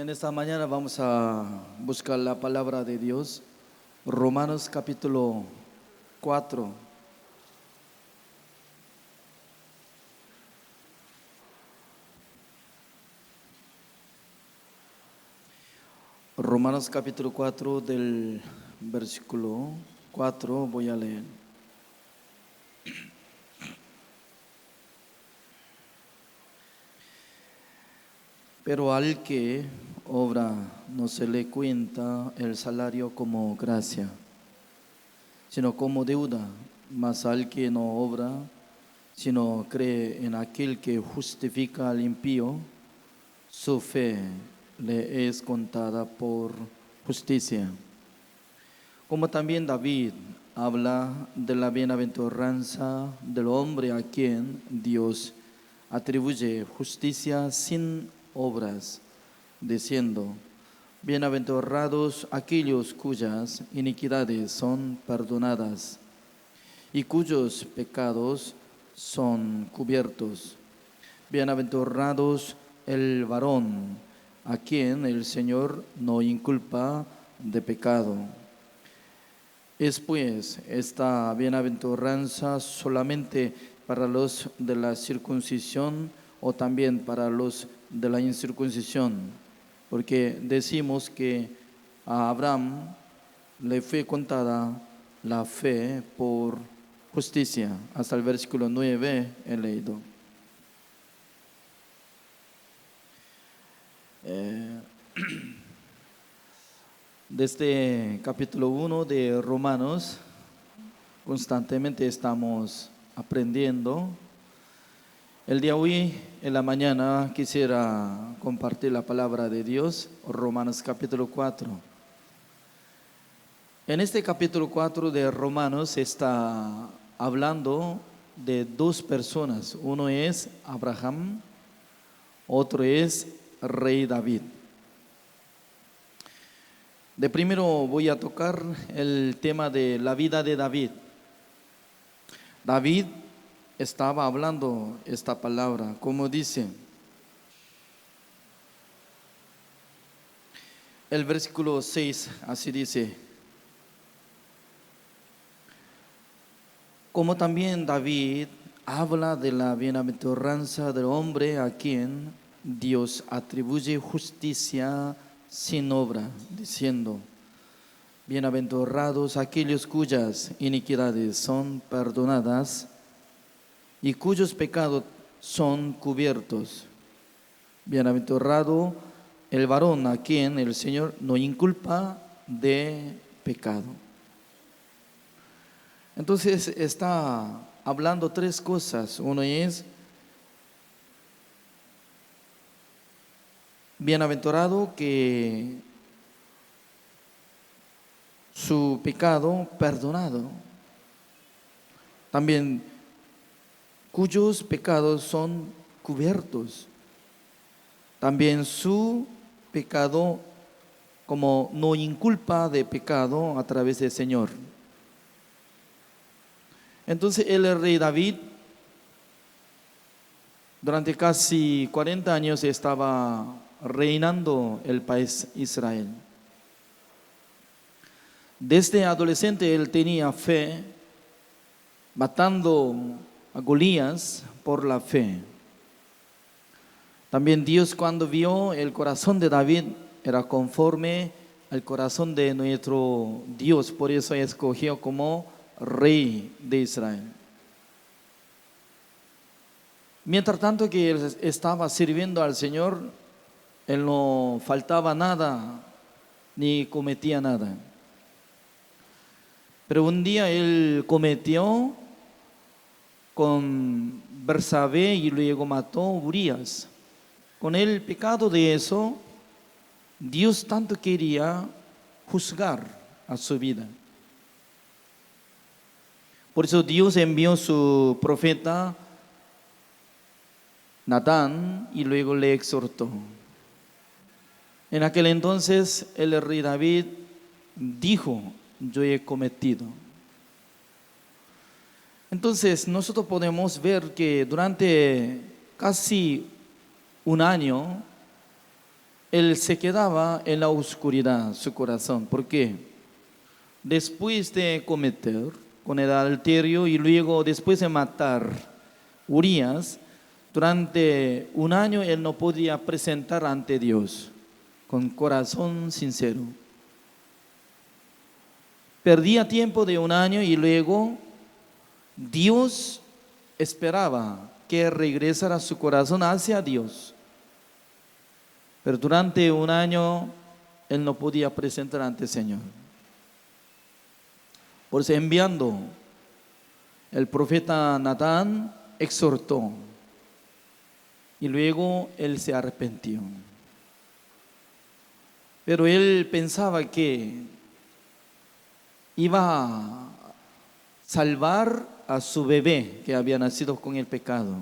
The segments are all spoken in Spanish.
En esta mañana vamos a buscar la palabra de Dios. Romanos capítulo 4. Romanos capítulo 4 del versículo 4 voy a leer. Pero al que obra no se le cuenta el salario como gracia, sino como deuda. Mas al que no obra, sino cree en aquel que justifica al impío, su fe le es contada por justicia. Como también David habla de la bienaventuranza del hombre a quien Dios atribuye justicia sin obras, diciendo: bienaventurados aquellos cuyas iniquidades son perdonadas y cuyos pecados son cubiertos. Bienaventurados el varón a quien el Señor no inculpa de pecado. Es pues esta bienaventuranza solamente para los de la circuncisión o también para los de la incircuncisión, porque decimos que a Abraham le fue contada la fe por justicia. Hasta el versículo 9 he leído. Desde capítulo 1 de Romanos constantemente estamos aprendiendo. El día de hoy, en la mañana, quisiera compartir la palabra de Dios, Romanos capítulo 4. En este capítulo 4 de Romanos está hablando de dos personas. Uno es Abraham, otro es Rey David. De primero voy a tocar el tema de la vida de David. David estaba hablando esta palabra, como dice el versículo 6, así dice: como también David habla de la bienaventuranza del hombre a quien Dios atribuye justicia sin obra, diciendo: bienaventurados aquellos cuyas iniquidades son perdonadas y cuyos pecados son cubiertos. Bienaventurado el varón a quien el Señor no inculpa de pecado. Entonces está hablando tres cosas. Uno es bienaventurado que su pecado perdonado. También cuyos pecados son cubiertos. También su pecado como no inculpa de pecado a través del Señor. Entonces el rey David durante casi 40 años estaba reinando el país Israel. Desde adolescente él tenía fe, matando a Goliat por la fe. También Dios, cuando vio el corazón de David, era conforme al corazón de nuestro Dios, por eso escogió como rey de Israel. Mientras tanto que él estaba sirviendo al Señor, él no faltaba nada ni cometía nada. Pero un día él cometió con Bersabé y luego mató a Urías. Con el pecado de eso, Dios tanto quería juzgar a su vida. Por eso Dios envió su profeta Natán y luego le exhortó. En aquel entonces el rey David dijo: yo he cometido. Entonces nosotros podemos ver que durante casi un año él se quedaba en la oscuridad, su corazón. ¿Por qué? Después de cometer con el adulterio y luego después de matar Urías, durante un año él no podía presentar ante Dios con corazón sincero. Perdía tiempo de un año y luego Dios esperaba que regresara su corazón hacia Dios. Pero durante un año él no podía presentar ante el Señor. Por eso enviando el profeta Natán exhortó y luego él se arrepintió. Pero él pensaba que iba a salvar a su bebé que había nacido con el pecado.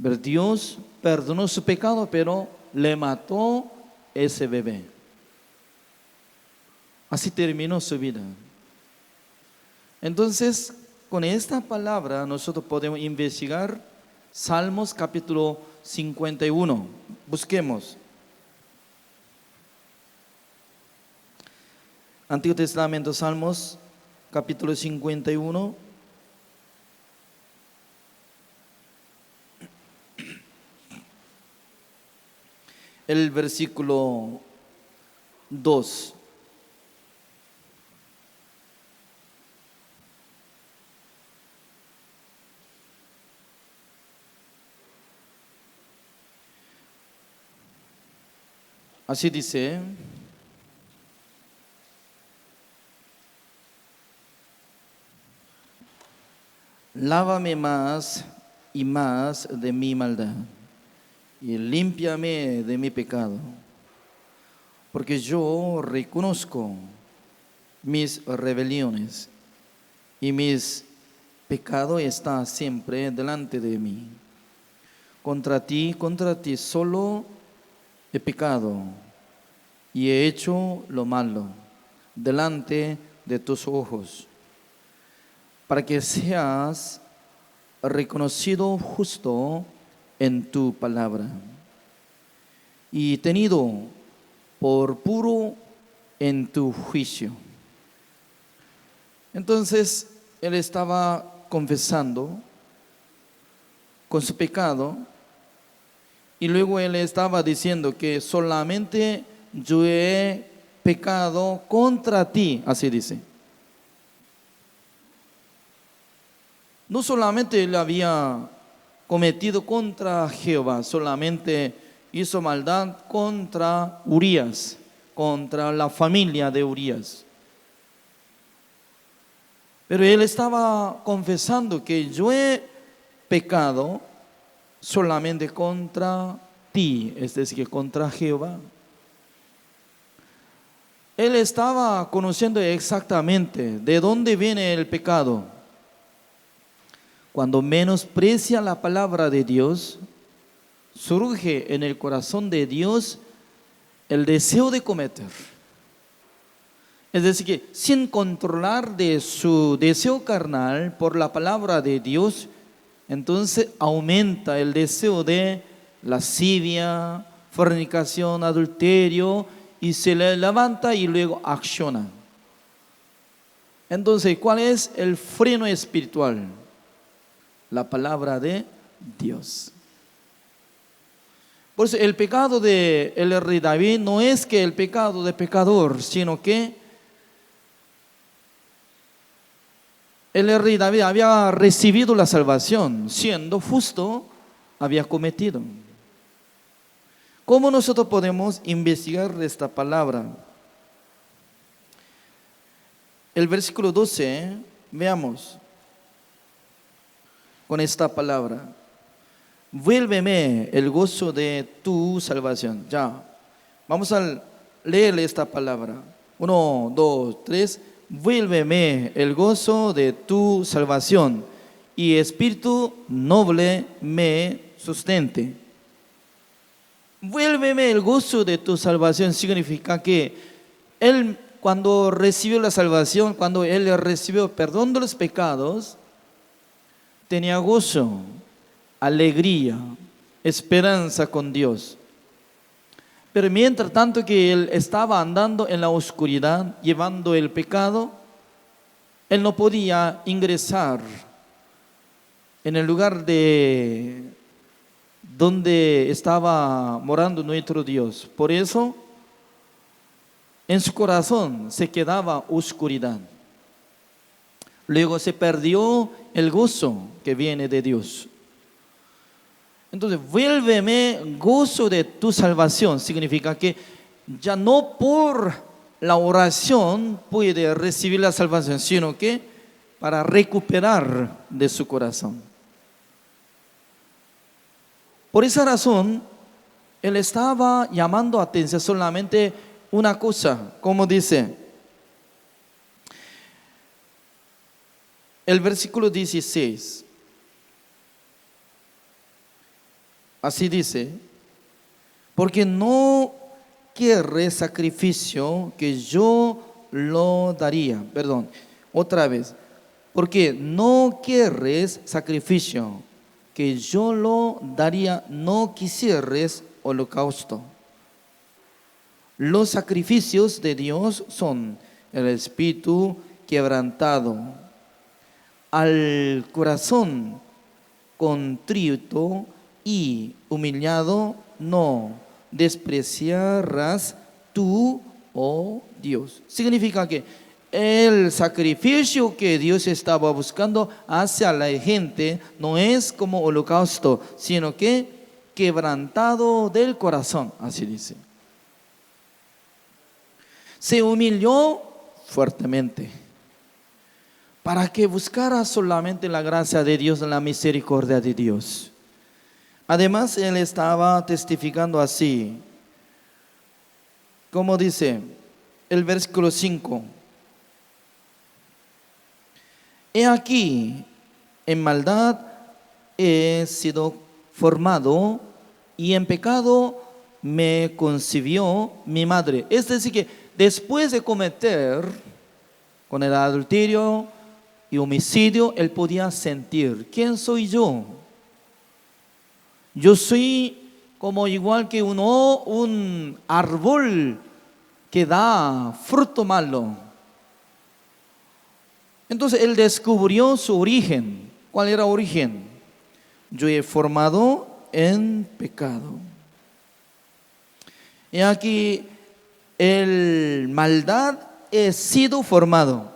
Pero Dios perdonó su pecado, pero le mató ese bebé. Así terminó su vida. Entonces, con esta palabra nosotros podemos investigar Salmos capítulo 51. Busquemos. Antiguo Testamento, Salmos capítulo 51. El versículo 2. Así dice: lávame más y más de mi maldad y límpiame de mi pecado, porque yo reconozco mis rebeliones y mis pecados están siempre delante de mí. Contra ti solo he pecado y he hecho lo malo delante de tus ojos, para que seas reconocido justo en tu palabra y tenido por puro en tu juicio. Entonces él estaba confesando con su pecado y luego él estaba diciendo que solamente yo he pecado contra ti, así dice. No solamente él había cometido contra Jehová, solamente hizo maldad contra Urías, contra la familia de Urías. Pero él estaba confesando que yo he pecado solamente contra ti, es decir, que contra Jehová. Él estaba conociendo exactamente de dónde viene el pecado. Cuando menosprecia la palabra de Dios, surge en el corazón de Dios el deseo de cometer. Es decir, que sin controlar de su deseo carnal por la palabra de Dios, entonces aumenta el deseo de lascivia, fornicación, adulterio, y se le levanta y luego acciona. Entonces, ¿cuál es el freno espiritual? La palabra de Dios. Por eso el pecado de el rey David no es que el pecado de pecador, sino que el rey David había recibido la salvación, siendo justo, había cometido. ¿Cómo nosotros podemos investigar esta palabra? El versículo 12, veamos con esta palabra: vuélveme el gozo de tu salvación. Ya, vamos a leer esta palabra. 1, 2, 3. Vuélveme el gozo de tu salvación y espíritu noble me sustente. Vuélveme el gozo de tu salvación significa que él, cuando recibió la salvación, cuando él recibió perdón de los pecados, tenía gozo, alegría, esperanza con Dios. Pero mientras tanto que él estaba andando en la oscuridad, llevando el pecado, él no podía ingresar en el lugar de donde estaba morando nuestro Dios. Por eso, en su corazón se quedaba oscuridad. Luego se perdió el gozo que viene de Dios. Entonces, vuélveme gozo de tu salvación. Significa que ya no por la oración puede recibir la salvación, sino que para recuperar de su corazón. Por esa razón, él estaba llamando atención solamente una cosa, como dice el versículo 16. Así dice, porque no quiere sacrificio que yo lo daría. Perdón, otra vez. Porque no quieres sacrificio que yo lo daría, no quisieres holocausto. Los sacrificios de Dios son el espíritu quebrantado, al corazón contrito y humillado no despreciarás tú, oh Dios. Significa que el sacrificio que Dios estaba buscando hacia la gente no es como holocausto, sino que quebrantado del corazón, así dice. Se humilló fuertemente para que buscara solamente la gracia de Dios, la misericordia de Dios. Además, él estaba testificando así, como dice el versículo 5. He aquí, en maldad he sido formado y en pecado me concibió mi madre. Es decir, que después de cometer con el adulterio y homicidio, él podía sentir, ¿quién soy yo? Yo soy como igual que un árbol que da fruto malo. Entonces él descubrió su origen. ¿Cuál era el origen? Yo he formado en pecado. Y aquí el maldad he sido formado.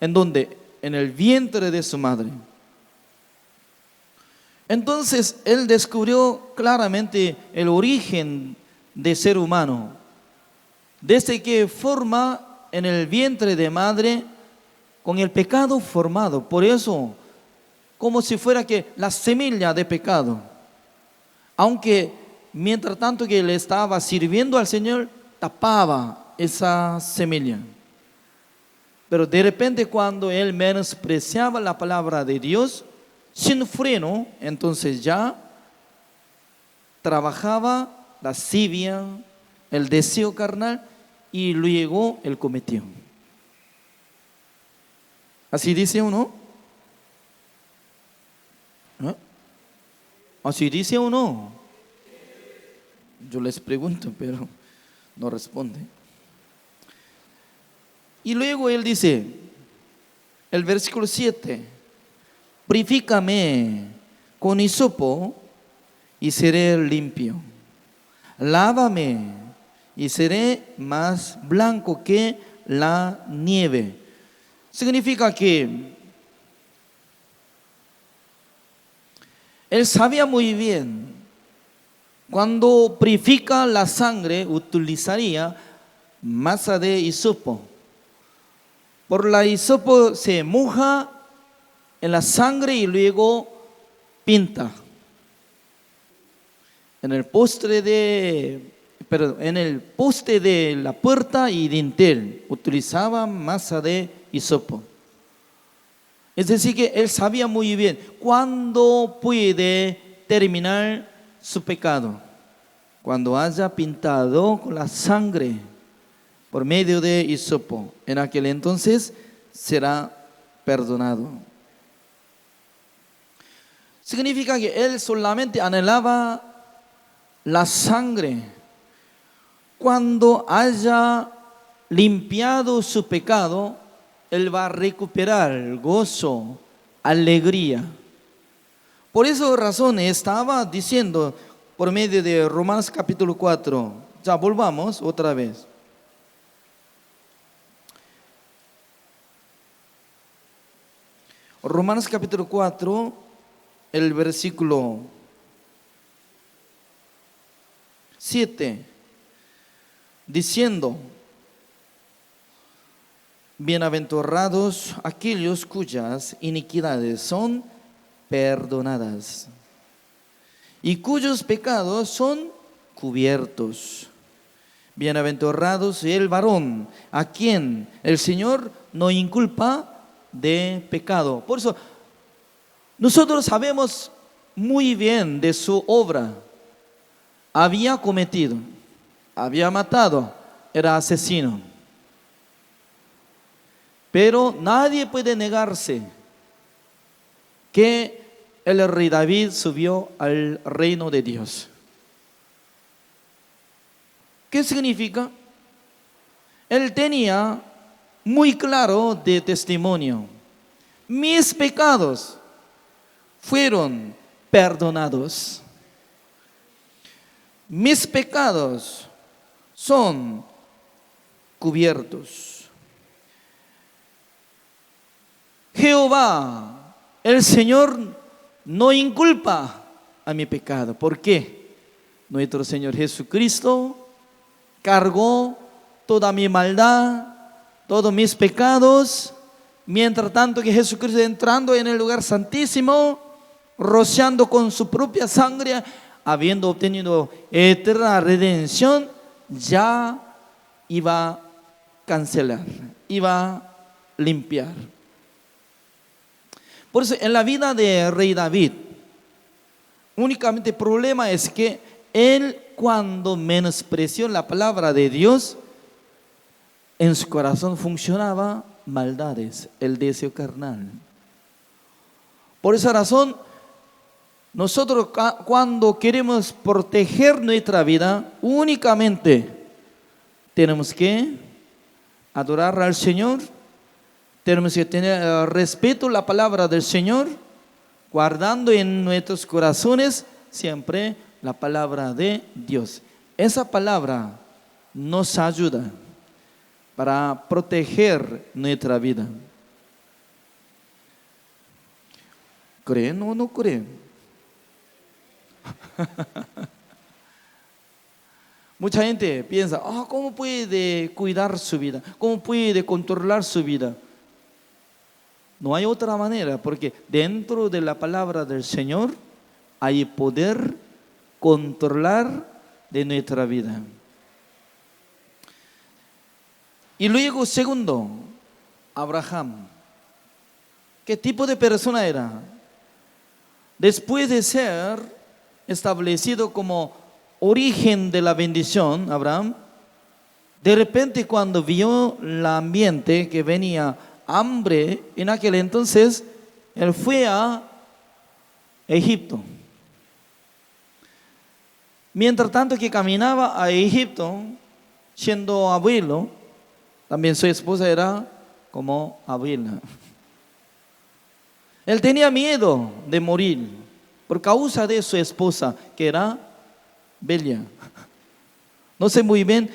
¿En dónde? En el vientre de su madre. Entonces él descubrió claramente el origen de ser humano. Desde que forma en el vientre de madre con el pecado formado. Por eso, como si fuera que la semilla de pecado. Aunque mientras tanto que él estaba sirviendo al Señor, tapaba esa semilla. Pero de repente cuando él menospreciaba la palabra de Dios, sin freno, entonces ya trabajaba la lascivia, el deseo carnal y luego el cometió. ¿Así dice o no? ¿Eh? ¿Así dice o no? Yo les pregunto, pero no responde. Y luego él dice, el versículo 7, purifícame con hisopo y seré limpio. Lávame y seré más blanco que la nieve. Significa que él sabía muy bien, cuando purifica la sangre, utilizaría masa de hisopo. Por la hisopo se moja en la sangre y luego pinta. En el poste de la puerta y dintel utilizaba masa de hisopo. Es decir, que él sabía muy bien cuándo puede terminar su pecado. Cuando haya pintado con la sangre por medio de hisopo, en aquel entonces será perdonado. Significa que él solamente anhelaba la sangre cuando haya limpiado su pecado, él va a recuperar gozo, alegría. Por esa razón estaba diciendo por medio de Romanos capítulo 4, ya volvamos otra vez. Romanos capítulo 4, el versículo 7, diciendo: bienaventurados aquellos cuyas iniquidades son perdonadas y cuyos pecados son cubiertos. Bienaventurados el varón a quien el Señor no inculpa de pecado. Por eso nosotros sabemos muy bien de su obra. Había cometido, había matado, era asesino. Pero nadie puede negarse que el rey David subió al reino de Dios. ¿Qué significa? Él tenía muy claro de testimonio: mis pecados fueron perdonados. Mis pecados son cubiertos. Jehová, el Señor, no inculpa a mi pecado. ¿Por qué? Nuestro Señor Jesucristo cargó toda mi maldad, todos mis pecados, mientras tanto que Jesucristo entrando en el lugar santísimo, rociando con su propia sangre, habiendo obtenido eterna redención, ya iba a cancelar, iba a limpiar. Por eso en la vida de rey David, únicamente el problema es que él, cuando menospreció la palabra de Dios, en su corazón funcionaba maldades, el deseo carnal. Por esa razón, nosotros cuando queremos proteger nuestra vida, únicamente tenemos que adorar al Señor, tenemos que tener respeto a la palabra del Señor, guardando en nuestros corazones siempre la palabra de Dios. Esa palabra nos ayuda para proteger nuestra vida. ¿Creen o no creen? Mucha gente piensa: ¿cómo puede cuidar su vida? ¿Cómo puede controlar su vida? No hay otra manera, porque dentro de la palabra del Señor hay poder controlar de nuestra vida. Y luego, segundo, Abraham. ¿Qué tipo de persona era? Después de ser establecido como origen de la bendición, Abraham, de repente cuando vio el ambiente que venía hambre, en aquel entonces, él fue a Egipto. Mientras tanto que caminaba a Egipto, siendo abuelo, también su esposa era como abuela. Él tenía miedo de morir por causa de su esposa, que era bella. No sé muy bien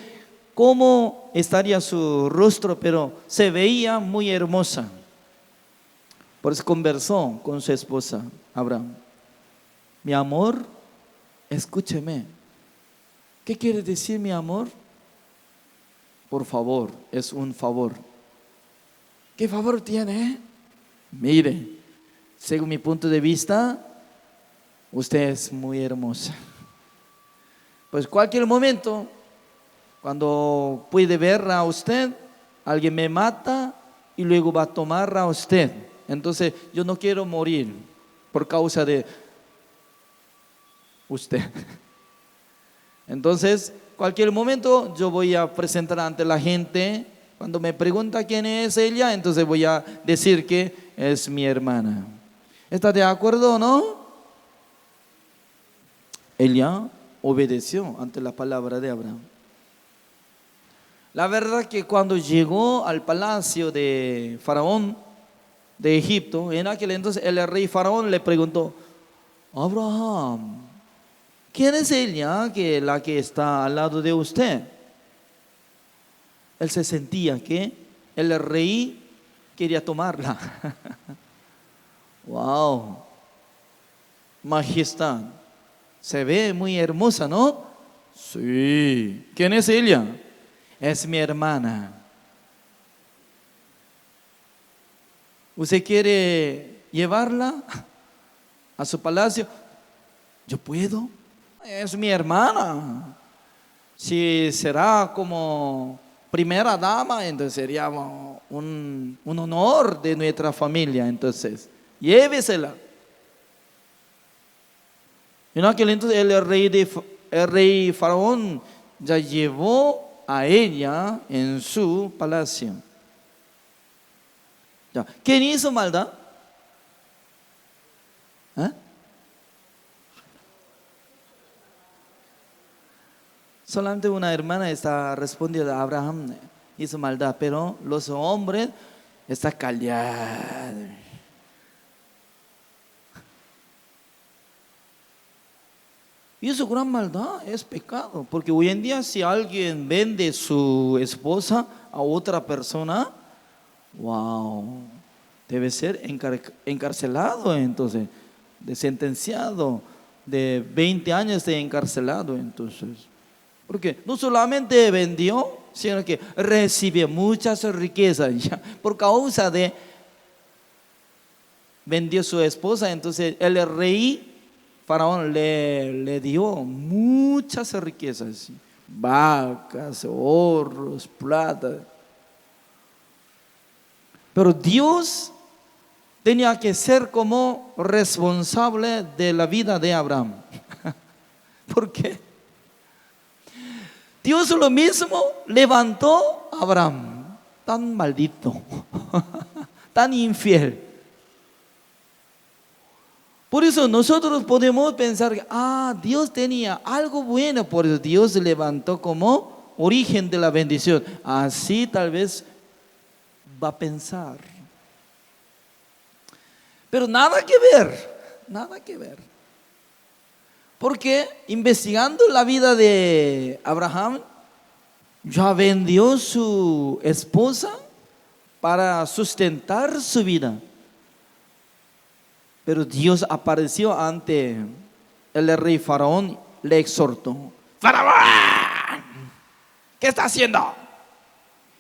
cómo estaría su rostro, pero se veía muy hermosa. Por eso conversó con su esposa, Abraham: mi amor, escúcheme. ¿Qué quiere decir mi amor? Por favor, es un favor. ¿Qué favor tiene? Mire, según mi punto de vista, usted es muy hermosa. Pues cualquier momento, cuando puede ver a usted, alguien me mata y luego va a tomar a usted. Entonces yo no quiero morir por causa de usted. Entonces, cualquier momento yo voy a presentar ante la gente. Cuando me pregunta quién es ella, entonces voy a decir que es mi hermana. ¿Está de acuerdo o no? Ella obedeció ante la palabra de Abraham. La verdad que cuando llegó al palacio de Faraón de Egipto, en aquel entonces el rey Faraón le preguntó: Abraham, ¿quién es ella que la que está al lado de usted? Él se sentía que el rey quería tomarla. Wow, majestad, se ve muy hermosa, ¿no? Sí. ¿Quién es ella? Es mi hermana. ¿Usted quiere llevarla a su palacio? Yo puedo. Es mi hermana. Si será como primera dama, entonces sería un honor de nuestra familia. Entonces, llévesela. En aquel entonces el rey Faraón ya llevó a ella en su palacio. Ya. ¿Quién hizo maldad? ¿Eh? Solamente una hermana está respondiendo: Abraham hizo maldad, pero los hombres están callados. Y eso gran maldad, es pecado, porque hoy en día si alguien vende su esposa a otra persona, wow, debe ser encarcelado, entonces, de sentenciado, de 20 años de encarcelado, entonces. Porque no solamente vendió, sino que recibe muchas riquezas ya, por causa de vendió su esposa. Entonces el rey Faraón le dio muchas riquezas, vacas, oros, plata. Pero Dios tenía que ser como responsable de la vida de Abraham. ¿Por qué? Dios lo mismo levantó a Abraham, tan maldito, tan infiel. Por eso nosotros podemos pensar que Dios tenía algo bueno, por eso Dios levantó como origen de la bendición. Así tal vez va a pensar. Pero nada que ver, nada que ver. Porque investigando la vida de Abraham, ya vendió su esposa para sustentar su vida. Pero Dios apareció ante el rey Faraón, le exhortó: Faraón, ¿qué está haciendo?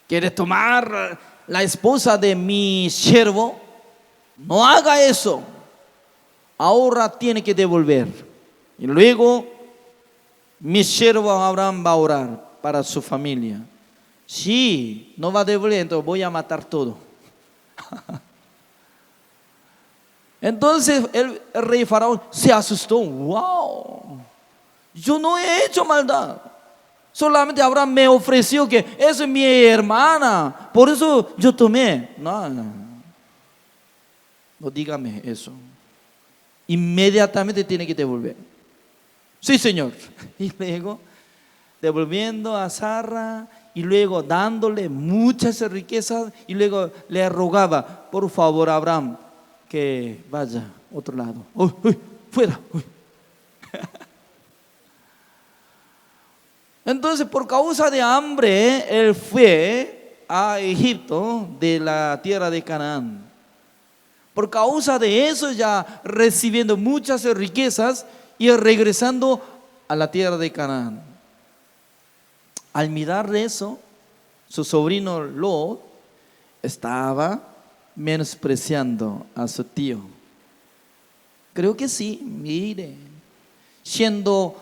¿Quieres tomar la esposa de mi siervo? No haga eso. Ahora tiene que devolver. Y luego mi siervo Abraham va a orar para su familia. Sí, no va a devolver, entonces voy a matar todo. Entonces el rey Faraón se asustó. Wow, yo no he hecho maldad. Solamente Abraham me ofreció que esa es mi hermana, por eso yo tomé. No dígame eso. Inmediatamente tiene que devolver. Sí, señor. Y luego devolviendo a Sara y luego dándole muchas riquezas y luego le rogaba: por favor, Abraham, que vaya a otro lado. Uy, fuera. Uy. Entonces, por causa de hambre, él fue a Egipto, de la tierra de Canaán. Por causa de eso, ya recibiendo muchas riquezas y regresando a la tierra de Canaán. Al mirar eso, su sobrino Lot estaba menospreciando a su tío. Creo que sí, mire, siendo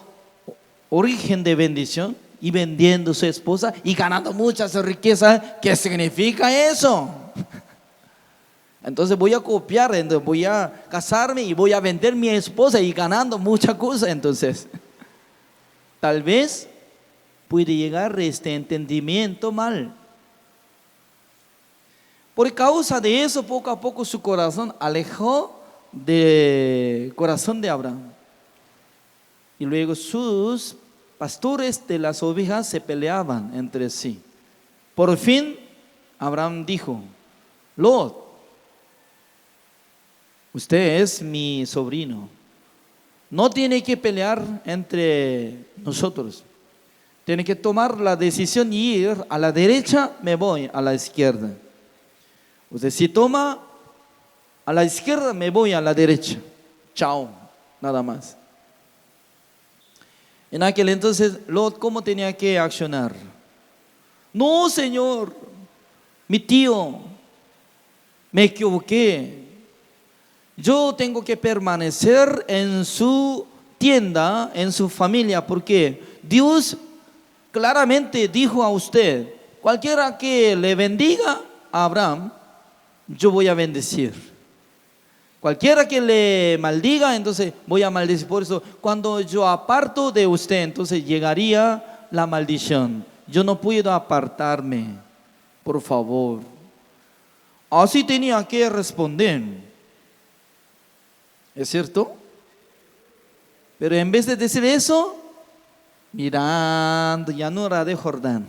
origen de bendición y vendiendo su esposa y ganando muchas riquezas. ¿Qué significa eso? Entonces voy a copiar, entonces voy a casarme y voy a vender mi esposa y ganando muchas cosas. Entonces, tal vez puede llegar este entendimiento mal. Por causa de eso, poco a poco su corazón alejó del corazón de Abraham. Y luego sus pastores de las ovejas se peleaban entre sí. Por fin, Abraham dijo: Lot, usted es mi sobrino. No tiene que pelear entre nosotros. Tiene que tomar la decisión y ir a la derecha, me voy a la izquierda. Usted si toma a la izquierda, me voy a la derecha. Chao, nada más. En aquel entonces, Lot, ¿cómo tenía que accionar? No, Señor, mi tío, me equivoqué. Yo tengo que permanecer en su tienda, en su familia, porque Dios claramente dijo a usted: cualquiera que le bendiga a Abraham, yo voy a bendecir. Cualquiera que le maldiga, entonces voy a maldecir. Por eso, cuando yo aparto de usted, entonces llegaría la maldición. Yo no puedo apartarme, por favor. Así tenía que responder. ¿Es cierto? Pero en vez de decir eso, mirando llanura de Jordán,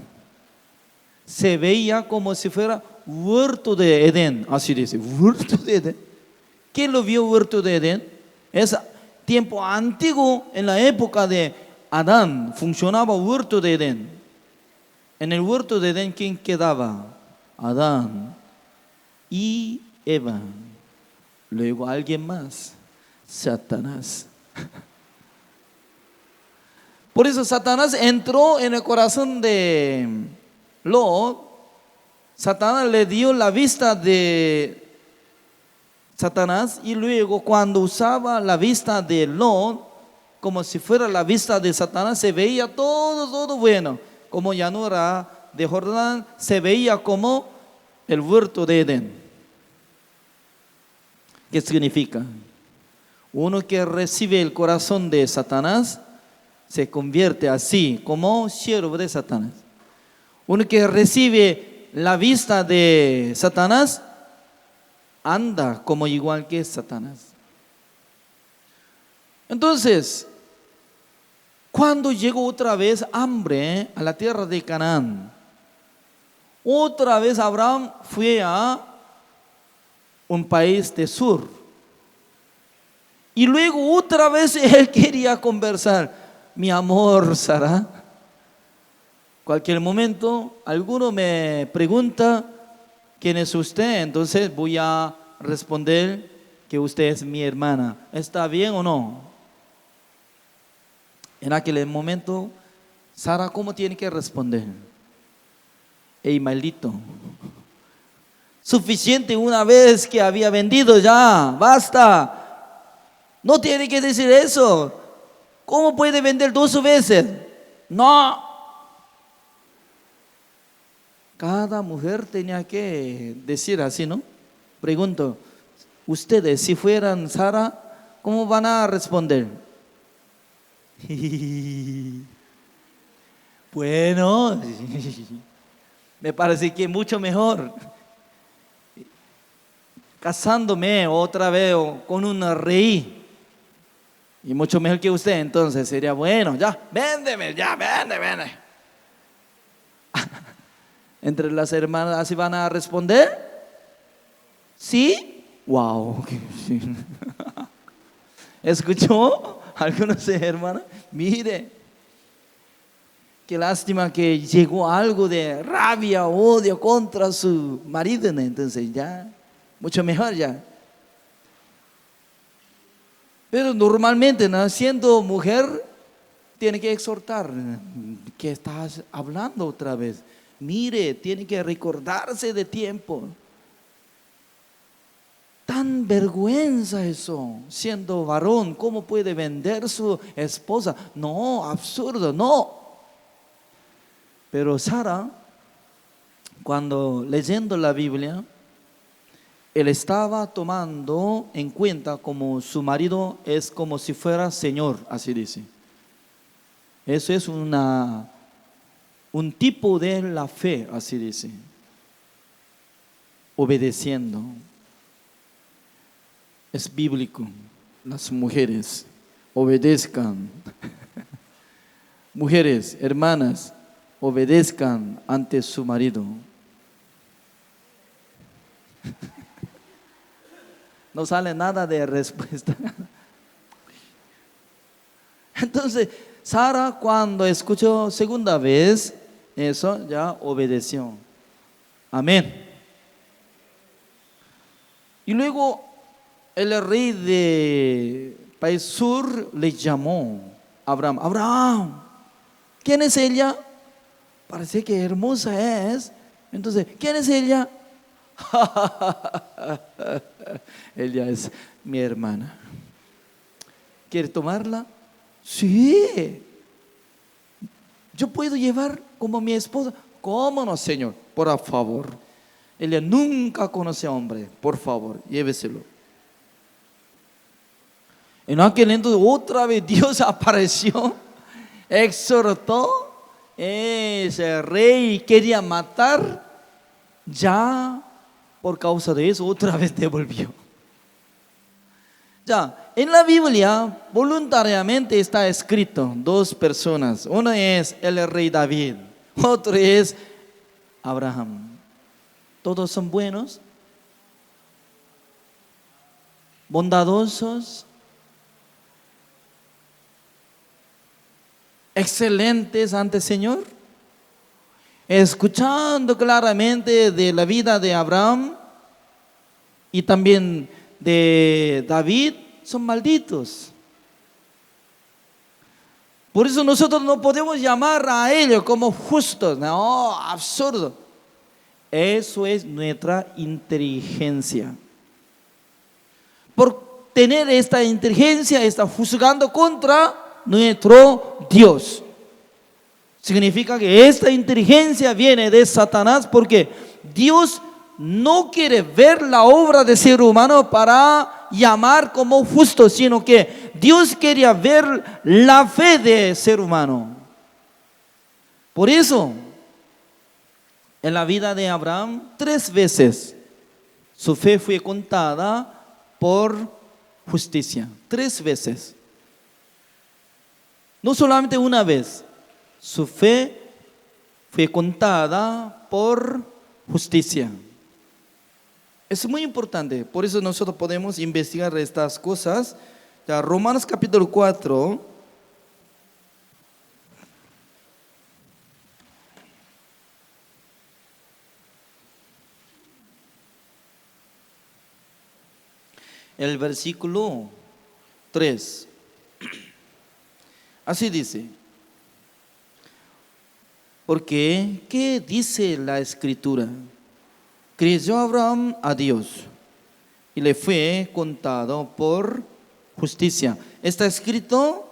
se veía como si fuera huerto de Edén. Así dice, huerto de Edén. ¿Quién lo vio huerto de Edén? Es tiempo antiguo, en la época de Adán, funcionaba huerto de Edén. En el huerto de Edén, ¿quién quedaba? Adán y Eva. Luego alguien más, Satanás. Por eso Satanás entró en el corazón de Lot. Satanás le dio la vista de Satanás, y luego cuando usaba la vista de Lot como si fuera la vista de Satanás, se veía todo bueno. Como llanura de Jordán, se veía como el huerto de Edén. ¿Qué significa? Uno que recibe el corazón de Satanás se convierte así, como siervo de Satanás. Uno que recibe la vista de Satanás anda como igual que Satanás. Entonces, cuando llegó otra vez hambre a la tierra de Canaán, otra vez Abraham fue a un país de sur. Y luego otra vez él quería conversar. Mi amor, Sara, cualquier momento alguno me pregunta quién es usted, entonces voy a responder que usted es mi hermana. ¿Está bien o no? En aquel momento, Sara, ¿cómo tiene que responder? Ey, maldito, suficiente una vez que había vendido, ya, basta. No tiene que decir eso. ¿Cómo puede vender 2 veces? No. Cada mujer tenía que decir así, ¿no? Pregunto, ustedes si fueran Sara, ¿cómo van a responder? Bueno, me parece que mucho mejor casándome otra vez con un rey, y mucho mejor que usted, entonces sería bueno, ya, véndeme, vende. Entre las hermanas así van a responder. ¿Sí? Wow. ¿Escuchó? Algunos hermanos, mire, qué lástima que llegó algo de rabia, odio contra su marido, ¿no? Entonces ya, mucho mejor ya. Pero normalmente, ¿no? Siendo mujer, tiene que exhortar. ¿Qué estás hablando otra vez? Mire, tiene que recordarse de tiempo. Tan vergüenza eso, siendo varón, ¿cómo puede vender su esposa? No, absurdo, no. Pero Sara, cuando leyendo la Biblia, él estaba tomando en cuenta como su marido es como si fuera Señor, así dice. Eso es un tipo de la fe, así dice. Obedeciendo. Es bíblico. Las mujeres obedezcan. Mujeres, hermanas, obedezcan ante su marido. No sale nada de respuesta. Entonces, Sara, cuando escuchó segunda vez eso, ya obedeció. Amén. Y luego el rey de país sur le llamó a Abraham. Abraham, ¿quién es ella? Parece que hermosa es. Entonces, ¿quién es ella? Ella es mi hermana. ¿Quiere tomarla? Sí. ¿Yo puedo llevar como mi esposa? ¿Cómo no, Señor? Por favor. Ella nunca conoce a hombre. Por favor, lléveselo. En aquel entonces otra vez Dios apareció, exhortó. Ese rey quería matar. Ya por causa de eso otra vez devolvió. Ya, en la Biblia voluntariamente está escrito dos personas. Uno es el rey David, otro es Abraham. Todos son buenos, bondadosos, excelentes ante el Señor. Escuchando claramente de la vida de Abraham y también de David, son malditos. Por eso nosotros no podemos llamar a ellos como justos. No, absurdo. Eso es nuestra inteligencia. Por tener esta inteligencia, está juzgando contra nuestro Dios. Significa que esta inteligencia viene de Satanás, porque Dios no quiere ver la obra del ser humano para llamar como justo, sino que Dios quería ver la fe del ser humano. Por eso, en la vida de Abraham, 3 veces su fe fue contada por justicia. 3 veces. No solamente una vez. Su fe fue contada por justicia. Es muy importante, por eso nosotros podemos investigar estas cosas. Ya, Romanos capítulo 4. El versículo 3. Así dice. Porque, ¿qué dice la Escritura? Creyó Abraham a Dios y le fue contado por justicia. Está escrito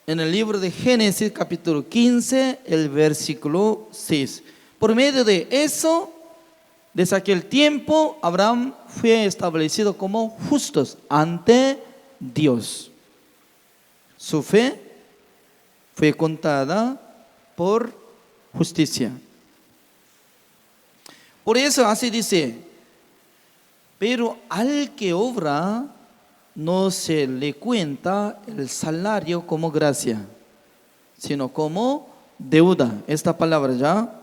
en el libro de Génesis capítulo 15, el versículo 6. Por medio de eso, desde aquel tiempo, Abraham fue establecido como justos ante Dios. Su fe fue contada por justicia. Por eso así dice, pero al que obra no se le cuenta el salario como gracia, sino como deuda. Esta palabra ya.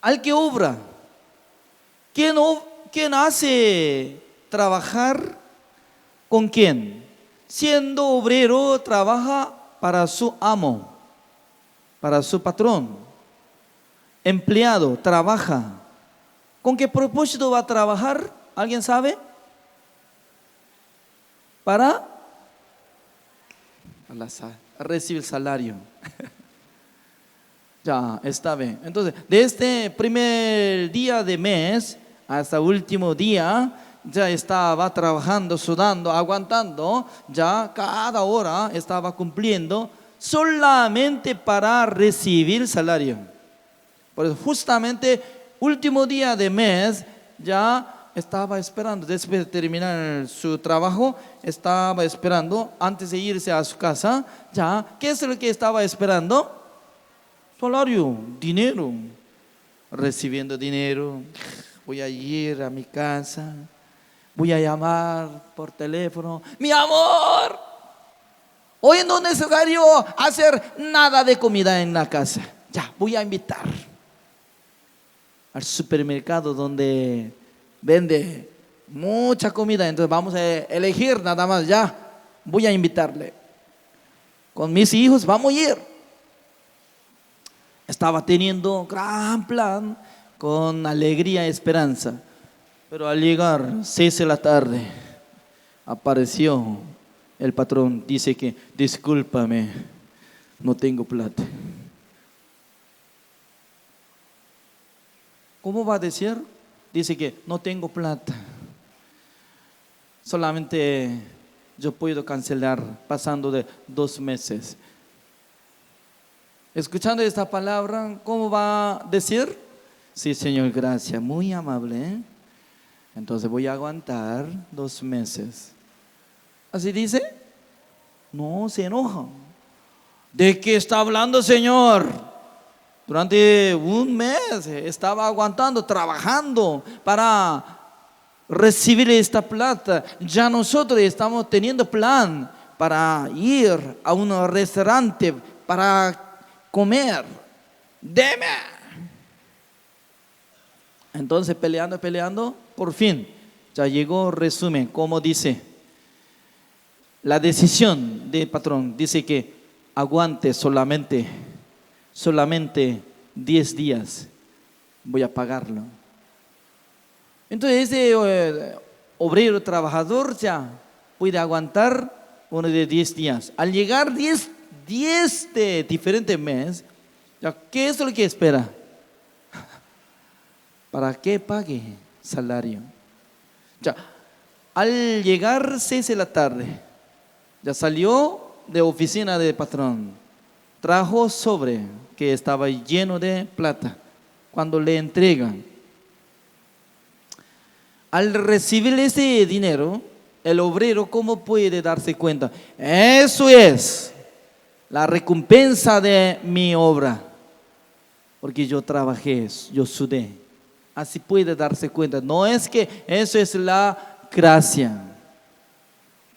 Al que obra, ¿quién hace trabajar? ¿Con quién? Siendo obrero, trabaja para su amo, para su patrón. Empleado, trabaja. ¿Con qué propósito va a trabajar? ¿Alguien sabe? Para recibir salario. Ya, está bien. Entonces, de este primer día de mes hasta el último día, ya estaba trabajando, sudando, aguantando. Ya cada hora estaba cumpliendo solamente para recibir salario. Por eso justamente último día de mes ya estaba esperando, después de terminar su trabajo, estaba esperando antes de irse a su casa. Ya, ¿qué es lo que estaba esperando? Salario, dinero. Recibiendo dinero, voy a ir a mi casa, voy a llamar por teléfono, mi amor, Hoy no es necesario hacer nada de comida en la casa. Ya, voy a invitar al supermercado donde vende mucha comida. Entonces vamos a elegir nada más. Ya, voy a invitarle. Con mis hijos vamos a ir. Estaba teniendo gran plan, con alegría y esperanza. Pero al llegar 6 de la tarde, apareció el patrón. Dice que, discúlpame, no tengo plata. ¿Cómo va a decir? Dice que no tengo plata. Solamente yo puedo cancelar pasando de 2 meses. Escuchando esta palabra, ¿cómo va a decir? Sí, Señor, gracias, muy amable, ¿eh? Entonces voy a aguantar 2 meses. ¿Así dice? No, se enoja. ¿De qué está hablando, Señor? Durante 1 mes estaba aguantando, trabajando para recibir esta plata. Ya nosotros estamos teniendo plan para ir a un restaurante para comer. Deme. Entonces peleando, por fin ya llegó resumen, como dice la decisión del patrón. Dice que aguante solamente 10 días, voy a pagarlo. Entonces ese obrero trabajador ya puede aguantar uno de 10 días. Al llegar 10 de diferentes meses, ¿qué es lo que espera? ¿Para qué pague salario? Ya, al llegar 6 de la tarde, ya salió de oficina del patrón, trajo sobre que estaba lleno de plata. Cuando le entregan, al recibir ese dinero, el obrero, ¿cómo puede darse cuenta? Eso es la recompensa de mi obra, porque yo trabajé, yo sudé. Así puede darse cuenta. No es que eso es la gracia.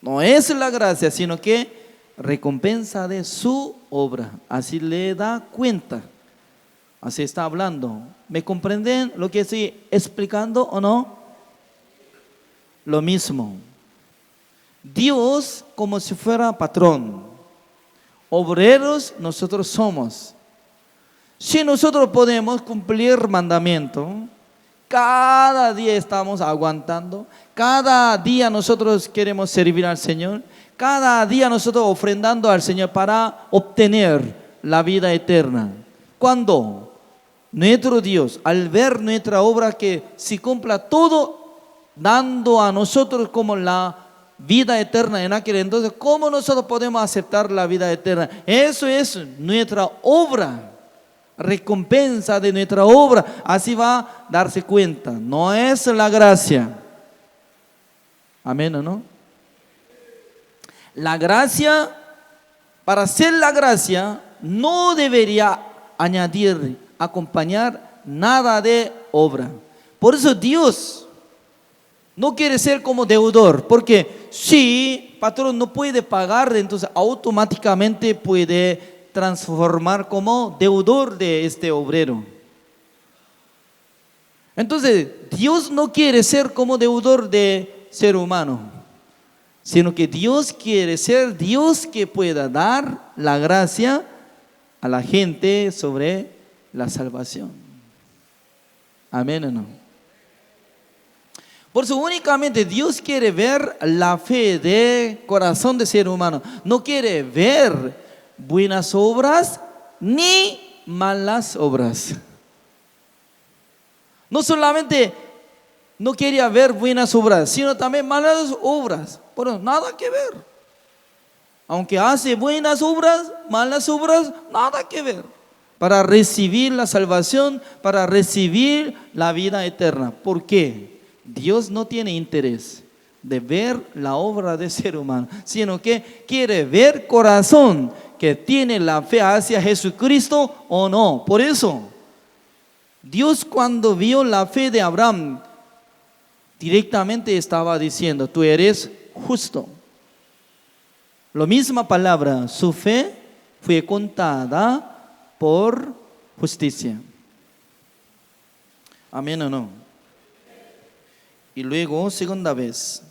No es la gracia, sino que recompensa de su obra. Así le da cuenta. Así está hablando. ¿Me comprenden lo que estoy explicando o no? Lo mismo. Dios como si fuera patrón. Obreros nosotros somos. Si nosotros podemos cumplir mandamiento, cada día estamos aguantando, cada día nosotros queremos servir al Señor, cada día nosotros ofrendando al Señor para obtener la vida eterna. Cuando nuestro Dios, al ver nuestra obra que se cumpla todo, dando a nosotros como la vida eterna en aquel entonces, ¿cómo nosotros podemos aceptar la vida eterna? Eso es nuestra obra. Recompensa de nuestra obra, así va a darse cuenta. No es la gracia. Amén, ¿o no? La gracia, para ser la gracia, no debería añadir, acompañar nada de obra. Por eso Dios no quiere ser como deudor, porque si patrón no puede pagar, entonces automáticamente puede transformar como deudor de este obrero. Entonces, Dios no quiere ser como deudor de ser humano, sino que Dios quiere ser Dios que pueda dar la gracia a la gente sobre la salvación. Amén o no. Por eso únicamente Dios quiere ver la fe de corazón de ser humano. No quiere ver buenas obras ni malas obras. No solamente no quería ver buenas obras, sino también malas obras. Bueno, nada que ver. Aunque hace buenas obras, malas obras, nada que ver. Para recibir la salvación, para recibir la vida eterna. ¿Por qué? Dios no tiene interés de ver la obra de ser humano, sino que quiere ver corazón que tiene la fe hacia Jesucristo o no. Por eso, Dios cuando vio la fe de Abraham, directamente estaba diciendo, tú eres justo. La misma palabra, su fe fue contada por justicia. ¿Amén o no? Y luego, segunda vez.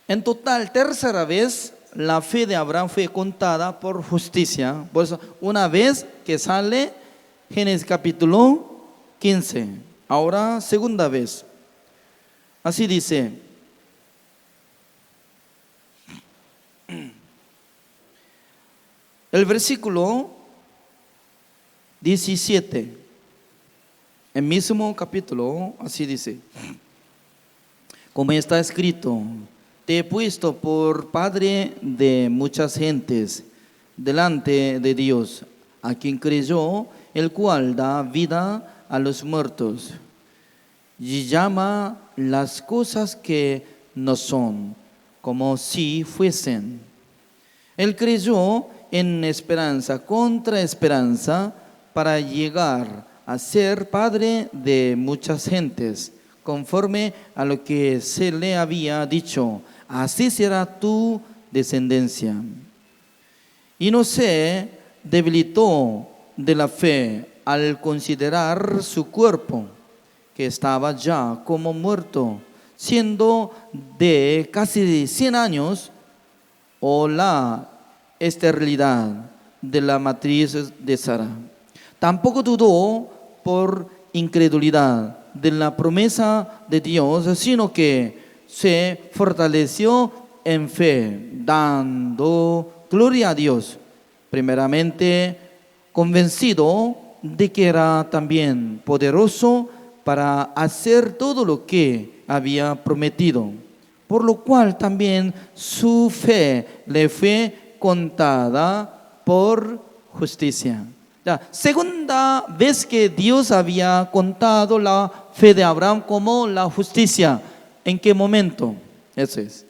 En total, tercera vez, la fe de Abraham fue contada por justicia. Por eso, una vez que sale Génesis capítulo 15. Ahora, segunda vez. Así dice. El versículo 17. El mismo capítulo, así dice. Como está escrito, te he puesto por padre de muchas gentes delante de Dios, a quien creyó, el cual da vida a los muertos y llama las cosas que no son, como si fuesen. Él creyó en esperanza contra esperanza para llegar a ser padre de muchas gentes, conforme a lo que se le había dicho, así será tu descendencia. Y no se debilitó de la fe al considerar su cuerpo, que estaba ya como muerto, siendo de casi 100 años, o la esterilidad de la matriz de Sara. Tampoco dudó por incredulidad de la promesa de Dios, sino que se fortaleció en fe, dando gloria a Dios, primeramente convencido de que era también poderoso para hacer todo lo que había prometido, por lo cual también su fe le fue contada por justicia. La segunda vez que Dios había contado la fe de Abraham como la justicia. ¿En qué momento? Eso es.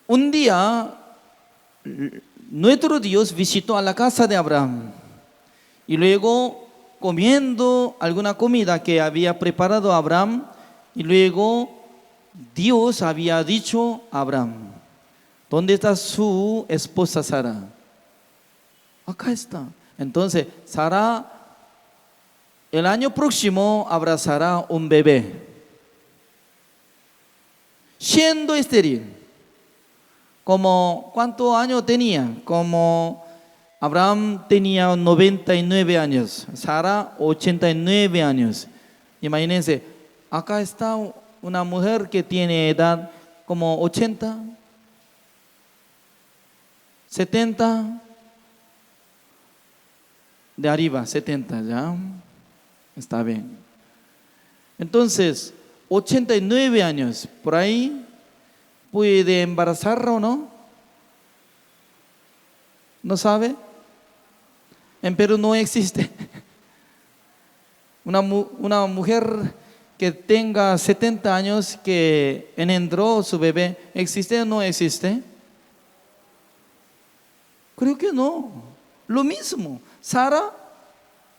Un día, nuestro Dios visitó a la casa de Abraham y luego comiendo alguna comida que había preparado Abraham, y luego Dios había dicho a Abraham: ¿dónde está su esposa Sara? Acá está. Entonces, Sara el año próximo abrazará un bebé, siendo estéril. Como, ¿cuántos años tenía? Como Abraham tenía 99 años, Sara 89 años. Imagínense, acá está una mujer que tiene edad como 80, 70, de arriba, 70, ¿ya? Está bien. Entonces, 89 años, por ahí, ¿puede embarazar o no? ¿No sabe? En Perú no existe. Una mujer que tenga 70 años que engendró su bebé, ¿existe o no existe? Creo que no. Lo mismo. Sara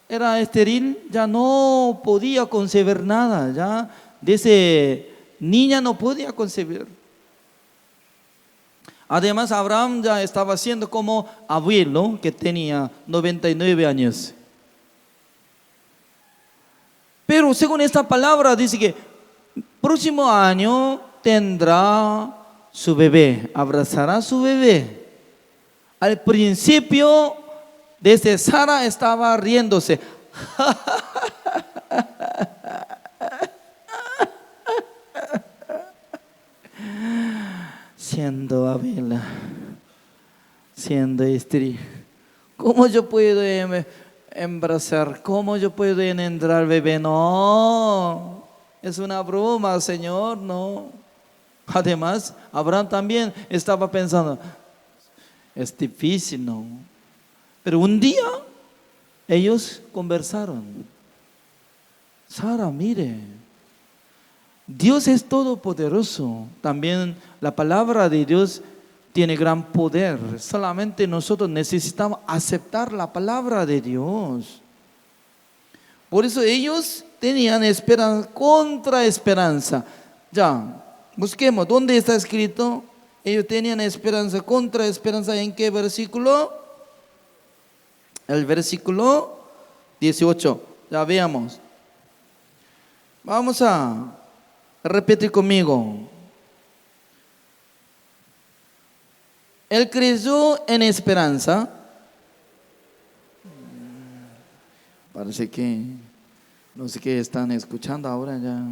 era estéril, ya no podía concebir nada, ya desde niña no podía concebir. Además, Abraham ya estaba siendo como abuelo, que tenía 99 años. Pero según esta palabra dice que próximo año tendrá su bebé, abrazará a su bebé. Al principio, desde Sara estaba riéndose. Siendo abuela, siendo estéril, ¿cómo yo puedo embarazar? ¿Cómo yo puedo engendrar bebé? No, es una broma, Señor, no. Además, Abraham también estaba pensando, es difícil, ¿no? Pero un día ellos conversaron. Sara, mire, Dios es todopoderoso. También la palabra de Dios tiene gran poder. Solamente nosotros necesitamos aceptar la palabra de Dios. Por eso ellos tenían esperanza contra esperanza. Ya, busquemos, ¿dónde está escrito? Ellos tenían esperanza contra esperanza. ¿En qué versículo? El versículo 18. Ya veamos. Vamos a repetir conmigo. Él creyó en esperanza. Parece que no sé qué están escuchando ahora ya.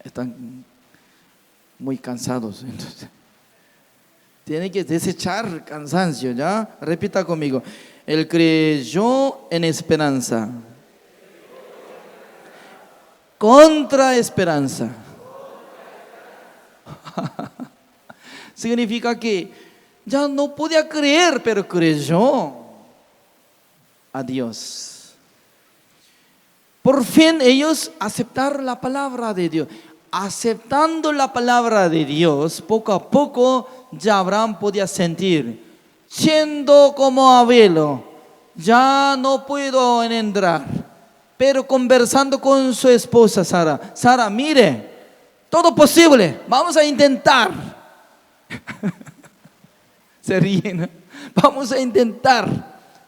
Están muy cansados, entonces tiene que desechar cansancio, ¿ya? Repita conmigo. Él creyó en esperanza. Contra esperanza. Significa que ya no podía creer, pero creyó a Dios. Por fin ellos aceptaron la palabra de Dios. Aceptando la palabra de Dios, poco a poco ya Abraham podía sentir, siendo como abuelo, ya no puedo engendrar, pero conversando con su esposa Sara, mire, todo posible, vamos a intentar. Se ríen, ¿no? Vamos a intentar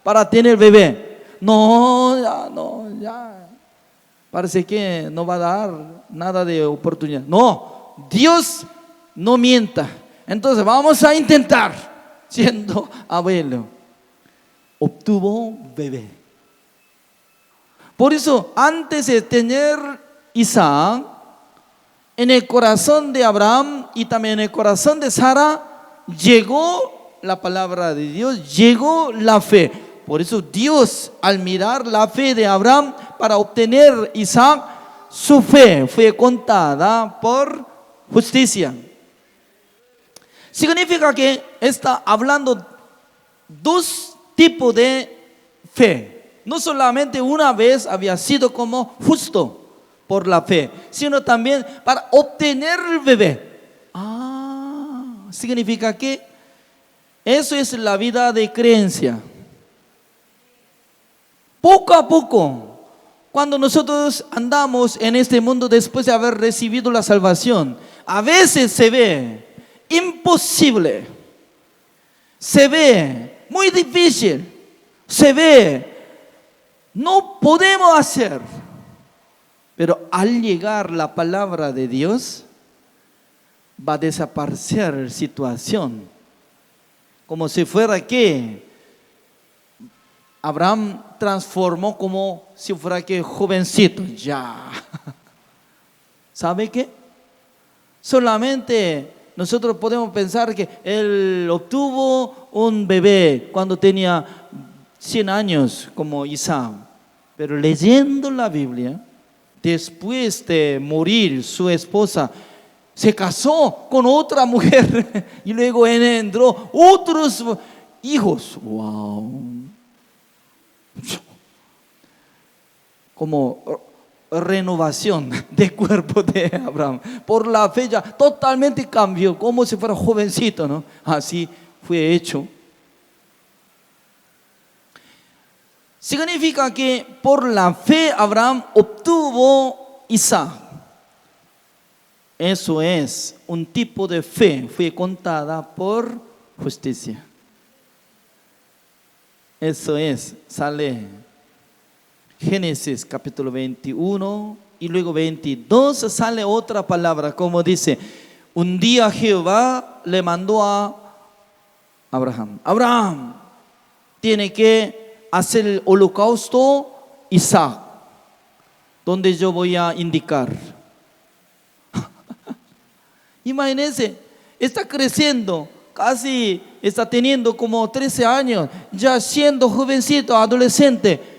para tener bebé. No, ya. Parece que no va a dar nada de oportunidad. No, Dios no mienta. Entonces vamos a intentar. Siendo abuelo, obtuvo bebé. Por eso, antes de tener Isaac, en el corazón de Abraham y también en el corazón de Sara, llegó la palabra de Dios, llegó la fe. Por eso Dios, al mirar la fe de Abraham para obtener Isaac, su fe fue contada por justicia. Significa que está hablando dos tipos de fe. No solamente una vez había sido como justo por la fe, sino también para obtener el bebé. Significa que eso es la vida de creencia. Poco a poco, cuando nosotros andamos en este mundo después de haber recibido la salvación, a veces se ve imposible, se ve muy difícil, se ve no podemos hacer. Pero al llegar la palabra de Dios, va a desaparecer la situación. Como si fuera que Abraham transformó como si fuera que jovencito, ya. ¿Sabe qué? Solamente nosotros podemos pensar que él obtuvo un bebé cuando tenía 100 años, como Isaac. Pero leyendo la Biblia, después de morir su esposa, se casó con otra mujer y luego engendró otros hijos. ¡Wow! Como renovación de cuerpo de Abraham. Por la fe ya totalmente cambió, como si fuera jovencito, ¿no? Así fue hecho. Significa que por la fe Abraham obtuvo Isaac. Eso es un tipo de fe, fue contada por justicia. Eso es, sale Génesis capítulo 21 y luego 22 sale otra palabra, como dice, un día Jehová le mandó a Abraham, Abraham, tiene que hacer el holocausto Isaac, donde yo voy a indicar. Imagínense, está creciendo, casi está teniendo como 13 años, ya siendo jovencito, adolescente.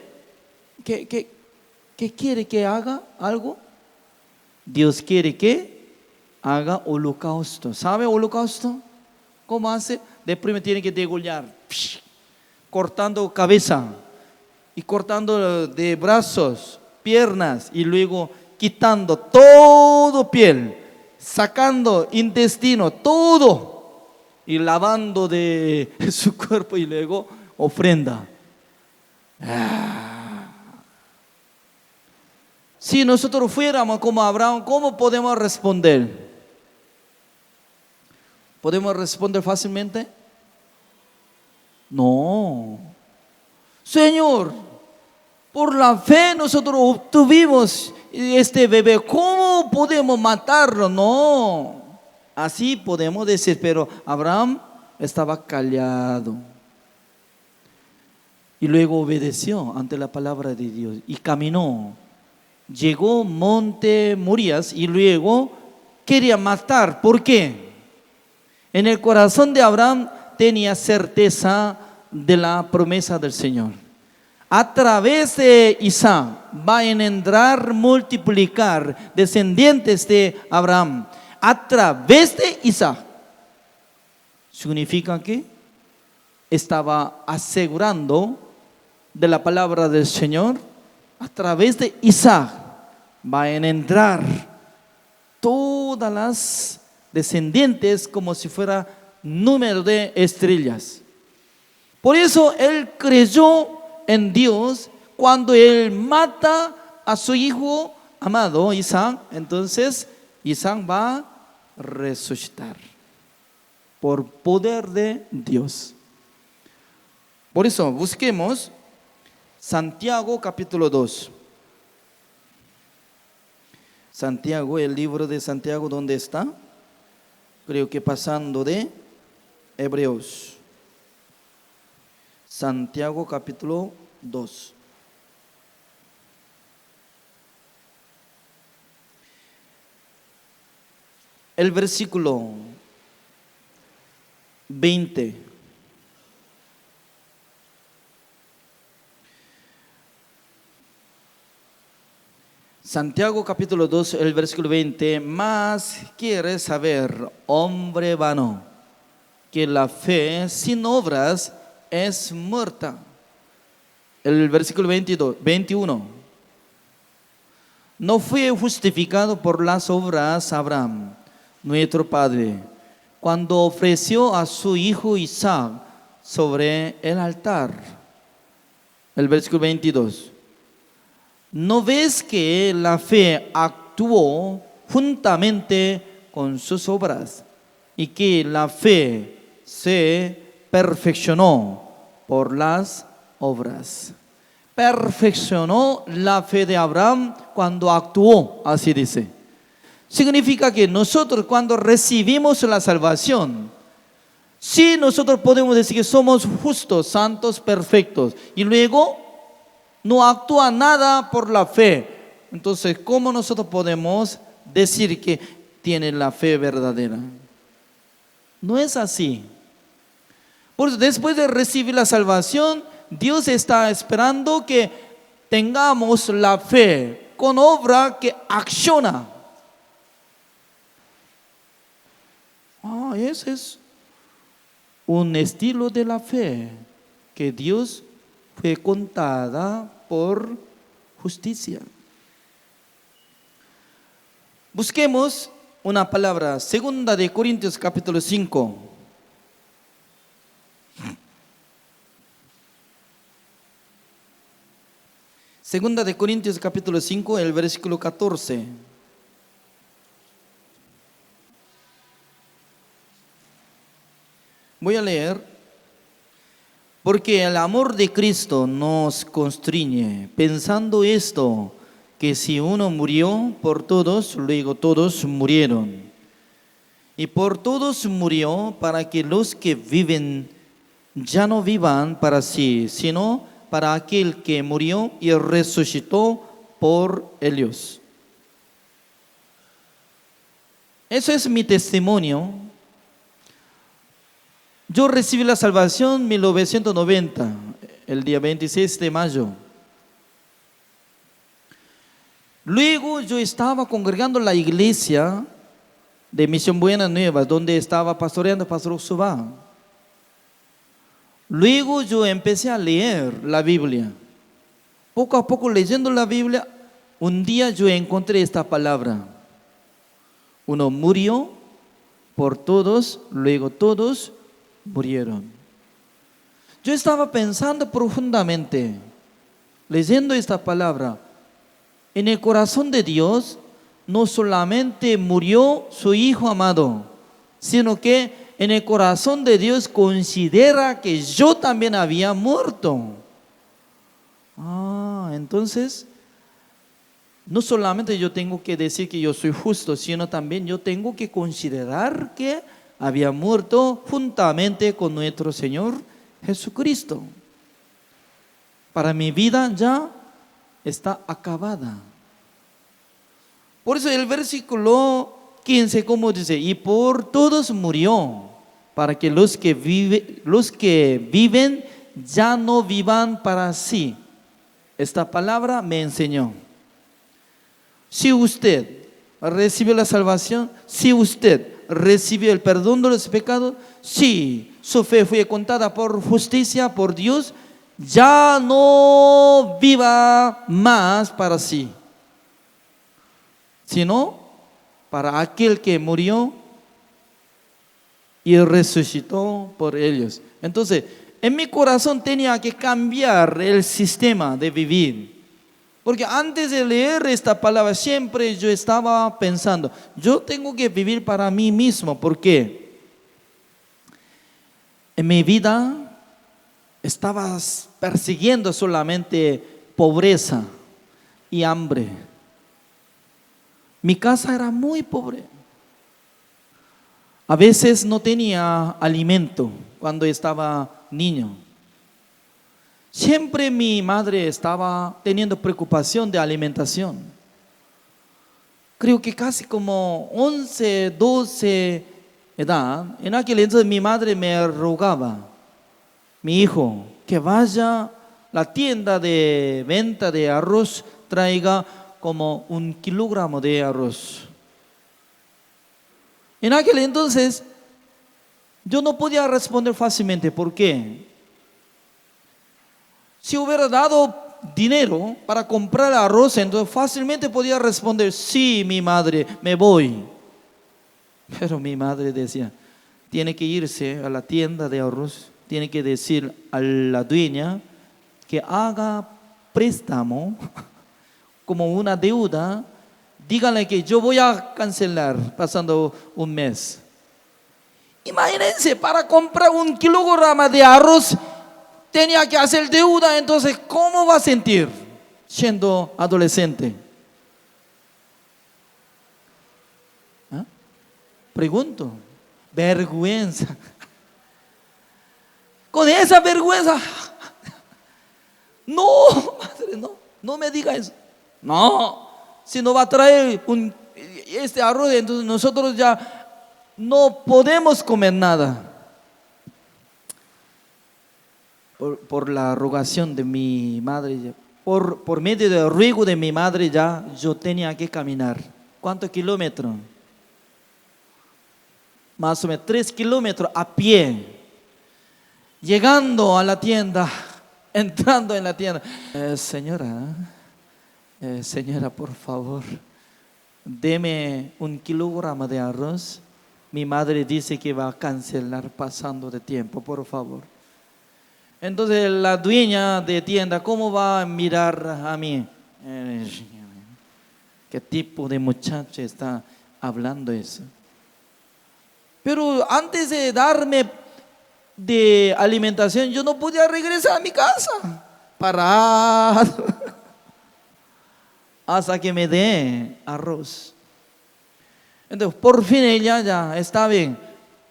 ¿Qué quiere que haga algo? Dios quiere que haga holocausto. ¿Sabe holocausto? ¿Cómo hace? De primero tiene que degollar, cortando cabeza y cortando de brazos, piernas y luego quitando todo piel, sacando intestino, todo y lavando de su cuerpo y luego ofrenda. Si nosotros fuéramos como Abraham, ¿cómo podemos responder? ¿Podemos responder fácilmente? No. Señor, por la fe nosotros obtuvimos este bebé, ¿cómo podemos matarlo? No. Así podemos decir, pero Abraham estaba callado. Y luego obedeció ante la palabra de Dios y caminó. Llegó monte Moriah y luego quería matar. ¿Por qué? En el corazón de Abraham tenía certeza de la promesa del Señor. A través de Isaac va a engendrar, multiplicar descendientes de Abraham. A través de Isaac. Significa que estaba asegurando de la palabra del Señor. A través de Isaac va a engendrar todas las descendientes como si fuera número de estrellas. Por eso él creyó en Dios cuando él mata a su hijo amado Isaac. Entonces Isaac va a resucitar por poder de Dios. Por eso busquemos Santiago capítulo 2. Santiago, el libro de Santiago, ¿dónde está? Creo que pasando de Hebreos. Santiago capítulo 2. El versículo 20. Santiago capítulo 2, el versículo 20. Mas quiere saber, hombre vano, que la fe sin obras es muerta. El versículo 21. No fue justificado por las obras Abraham, nuestro padre, cuando ofreció a su hijo Isaac sobre el altar. El versículo 22. ¿No ves que la fe actuó juntamente con sus obras y que la fe se perfeccionó por las obras? Perfeccionó la fe de Abraham cuando actuó, así dice. Significa que nosotros cuando recibimos la salvación, sí, nosotros podemos decir que somos justos, santos, perfectos, y luego no actúa nada por la fe. Entonces, ¿cómo nosotros podemos decir que tiene la fe verdadera? No es así. Por eso, después de recibir la salvación, Dios está esperando que tengamos la fe con obra que acciona. Ese es un estilo de la fe que Dios fue contada por justicia. Busquemos una palabra, 2 de Corintios capítulo 5. Segunda de Corintios capítulo 5, el versículo 14. Voy a leer. Porque el amor de Cristo nos constriñe, pensando esto, que si uno murió por todos, luego todos murieron. Y por todos murió para que los que viven ya no vivan para sí, sino para aquel que murió y resucitó por ellos. Eso es mi testimonio. Yo recibí la salvación en 1990, el día 26 de mayo. Luego yo estaba congregando en la iglesia de Misión Buenas Nuevas, donde estaba pastoreando el pastor Oxubá. Luego yo empecé a leer la Biblia. Poco a poco leyendo la Biblia, un día yo encontré esta palabra. Uno murió por todos, luego todos murieron. Yo estaba pensando profundamente, leyendo esta palabra. En el corazón de Dios no solamente murió su hijo amado, sino que en el corazón de Dios considera que yo también había muerto. Entonces, no solamente yo tengo que decir que yo soy justo, sino también yo tengo que considerar que había muerto juntamente con nuestro Señor Jesucristo. Para mi vida ya está acabada. Por eso el versículo 15, como dice, y por todos murió, para que los que viven ya no vivan para sí. Esta palabra me enseñó. Si usted recibe la salvación, si usted recibió el perdón de los pecados, si su fe fue contada por justicia, por Dios, ya no viva más para sí, sino para aquel que murió y resucitó por ellos. Entonces, en mi corazón tenía que cambiar el sistema de vivir. Porque antes de leer esta palabra siempre yo estaba pensando, yo tengo que vivir para mí mismo. ¿Por qué? En mi vida estaba persiguiendo solamente pobreza y hambre. Mi casa era muy pobre. A veces no tenía alimento cuando estaba niño. Siempre mi madre estaba teniendo preocupación de alimentación. Creo que casi como 11, 12 edad. En aquel entonces mi madre me rogaba, mi hijo, que vaya a la tienda de venta de arroz, traiga como 1 kilogramo de arroz. En aquel entonces yo no podía responder fácilmente. ¿Por qué? Si hubiera dado dinero para comprar arroz, entonces fácilmente podía responder, sí, mi madre, me voy. Pero mi madre decía, tiene que irse a la tienda de arroz, tiene que decir a la dueña que haga préstamo como una deuda. Díganle que yo voy a cancelar pasando un mes. Imagínense, para comprar 1 kilogramo de arroz tenía que hacer deuda. Entonces, ¿cómo va a sentir siendo adolescente? Pregunto. Vergüenza. Con esa vergüenza. No, madre, no me diga eso. No, si no va a traer este arroz, entonces nosotros ya no podemos comer nada. Por la rogación de mi madre, por medio del ruego de mi madre, ya yo tenía que caminar. ¿Cuántos kilómetros? Más o menos 3 kilómetros a pie. Llegando a la tienda, entrando en la tienda. Señora, por favor, deme 1 kilogramo de arroz. Mi madre dice que va a cancelar pasando de tiempo, por favor. Entonces la dueña de tienda, ¿cómo va a mirar a mí? ¿Qué tipo de muchacho está hablando eso? Pero antes de darme de alimentación, yo no podía regresar a mi casa. Parado. Hasta que me dé arroz. Entonces, por fin ella ya está bien.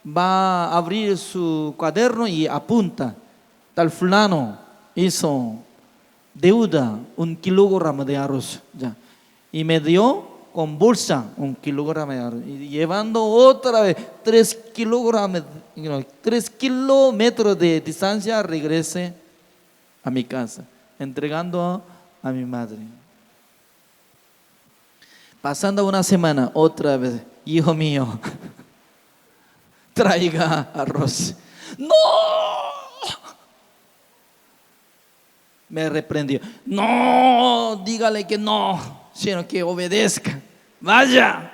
Va a abrir su cuaderno y apunta. Tal fulano hizo deuda 1 kilogramo de arroz. Ya. Y me dio con bolsa 1 kilogramo de arroz. Y llevando otra vez 3 kilómetros de distancia, regrese a mi casa, entregando a mi madre. Pasando una semana, otra vez, hijo mío, traiga arroz. ¡No! Me reprendió. No, dígale que no, sino que obedezca. Vaya.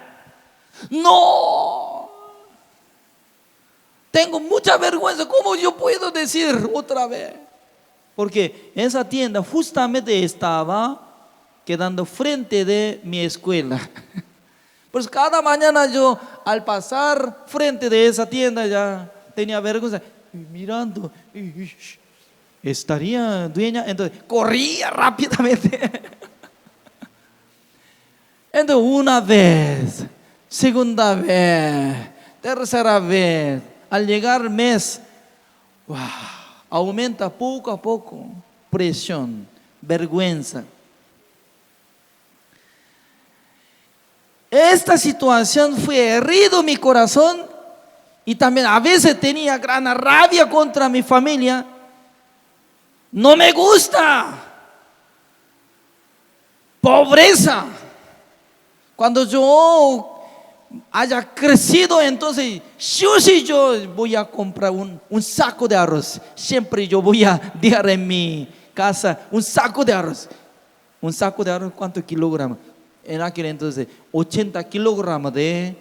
No. Tengo mucha vergüenza. ¿Cómo yo puedo decir otra vez? Porque esa tienda justamente estaba quedando frente de mi escuela. Pues cada mañana yo al pasar frente de esa tienda ya tenía vergüenza, mirando, estaría dueña, entonces corría rápidamente. Entonces una vez, segunda vez, tercera vez, al llegar el mes, wow, aumenta poco a poco, presión, vergüenza. Esta situación fue herido mi corazón y también a veces tenía gran rabia contra mi familia. No me gusta. Pobreza. Cuando yo haya crecido, entonces yo voy a comprar un saco de arroz. Siempre yo voy a dejar en mi casa un saco de arroz. Un saco de arroz, ¿cuántos kilogramos? En aquel entonces 80 kilogramos de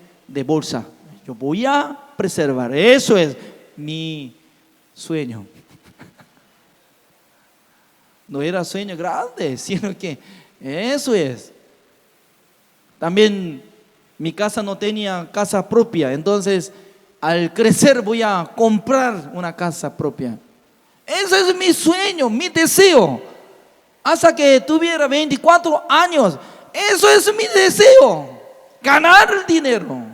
bolsa. Yo voy a preservar. Eso es mi sueño. No era sueño grande, sino que eso es. También mi casa no tenía casa propia, entonces al crecer voy a comprar una casa propia. Ese es mi sueño, mi deseo. Hasta que tuviera 24 años. Eso es mi deseo, ganar dinero.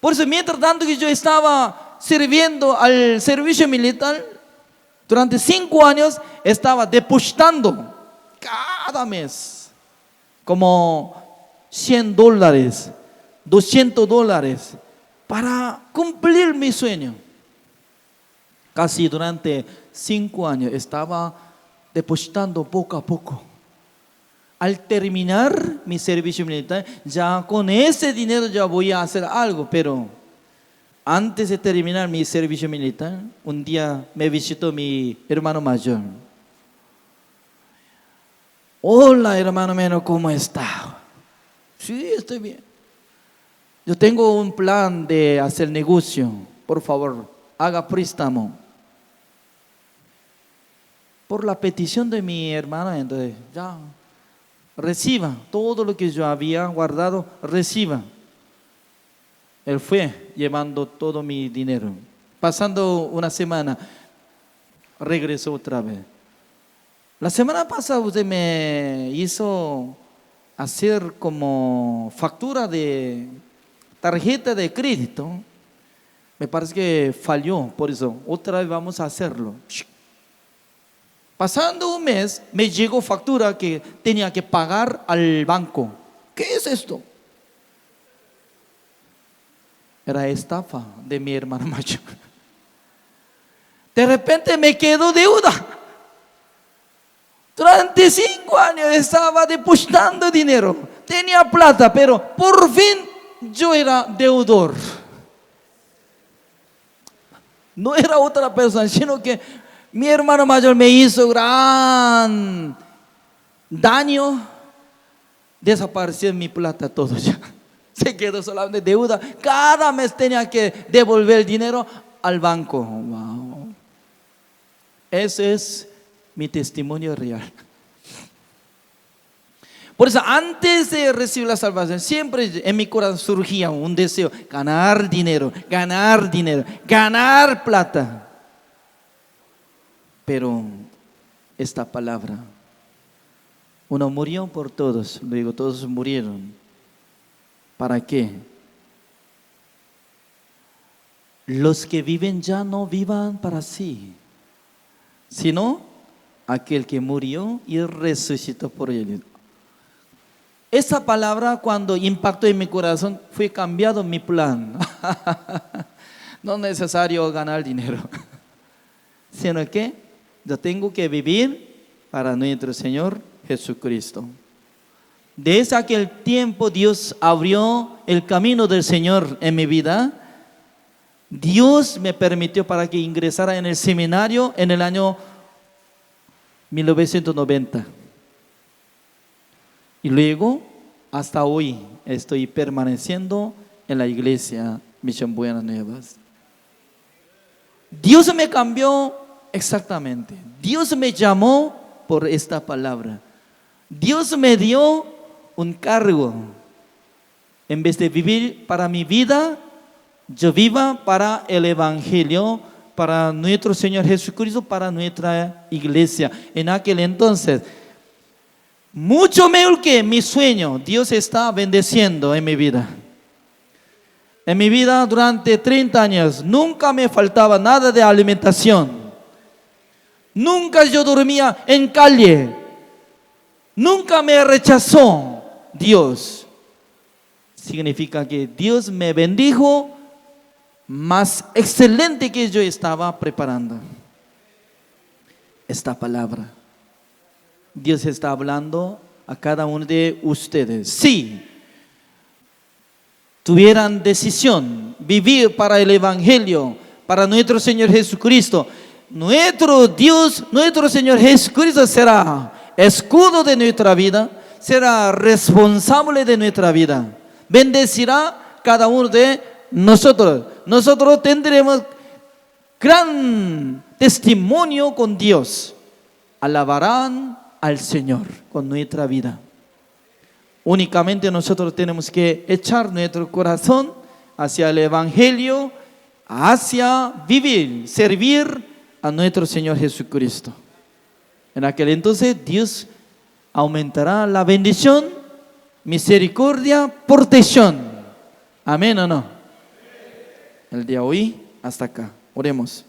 Por eso mientras tanto que yo estaba sirviendo al servicio militar, durante 5 años estaba depositando cada mes como $100, $200 para cumplir mi sueño. Casi durante 5 años estaba depositando poco a poco. Al terminar mi servicio militar, ya con ese dinero ya voy a hacer algo, pero antes de terminar mi servicio militar, un día me visitó mi hermano mayor. Hola, hermano menor, ¿cómo está? Sí, estoy bien. Yo tengo un plan de hacer negocio. Por favor, haga préstamo. Por la petición de mi hermana, entonces ya reciba todo lo que yo había guardado, reciba. Él fue llevando todo mi dinero. Pasando una semana, regresó otra vez. La semana pasada usted me hizo hacer como factura de tarjeta de crédito. Me parece que falló, por eso otra vez vamos a hacerlo. Pasando un mes, me llegó factura que tenía que pagar al banco. ¿Qué es esto? Era estafa de mi hermano mayor. De repente me quedó deuda. Durante 5 años estaba depositando dinero. Tenía plata, pero por fin yo era deudor. No era otra persona, sino que mi hermano mayor me hizo gran daño. Desapareció mi plata todo ya. Se quedó solamente deuda. Cada mes tenía que devolver el dinero al banco. Wow. Ese es mi testimonio real. Por eso antes de recibir la salvación, siempre en mi corazón surgía un deseo: ganar dinero, ganar dinero, ganar plata. Pero esta palabra, uno murió por todos, luego todos murieron. ¿Para qué? Los que viven ya no vivan para sí, sino aquel que murió y resucitó por ellos. Esa palabra, cuando impactó en mi corazón, fue cambiado mi plan. No es necesario ganar dinero, sino que yo tengo que vivir para nuestro Señor Jesucristo. Desde aquel tiempo Dios abrió el camino del Señor en mi vida. Dios me permitió para que ingresara en el seminario en el año 1990. Y luego, hasta hoy, estoy permaneciendo en la iglesia Misión Buenas Nuevas. Dios me cambió exactamente. Dios me llamó por esta palabra. Dios me dio un cargo. En vez de vivir para mi vida, yo viva para el Evangelio, para nuestro Señor Jesucristo, para nuestra iglesia. En aquel entonces, mucho mejor que mi sueño, Dios está bendeciendo en mi vida. En mi vida durante 30 años nunca me faltaba nada de alimentación. Nunca yo dormía en calle. Nunca me rechazó Dios. Significa que Dios me bendijo más excelente que yo estaba preparando. Esta palabra. Dios está hablando a cada uno de ustedes. Si tuvieran decisión vivir para el Evangelio, para nuestro Señor Jesucristo, nuestro Dios, nuestro Señor Jesucristo será escudo de nuestra vida, será responsable de nuestra vida. Bendecirá cada uno de nosotros. Nosotros tendremos gran testimonio con Dios. Alabarán al Señor con nuestra vida. Únicamente nosotros tenemos que echar nuestro corazón hacia el Evangelio, hacia vivir, servir a nuestro Señor Jesucristo. En aquel entonces Dios aumentará la bendición, misericordia, protección. Amén o no. El día de hoy hasta acá. Oremos.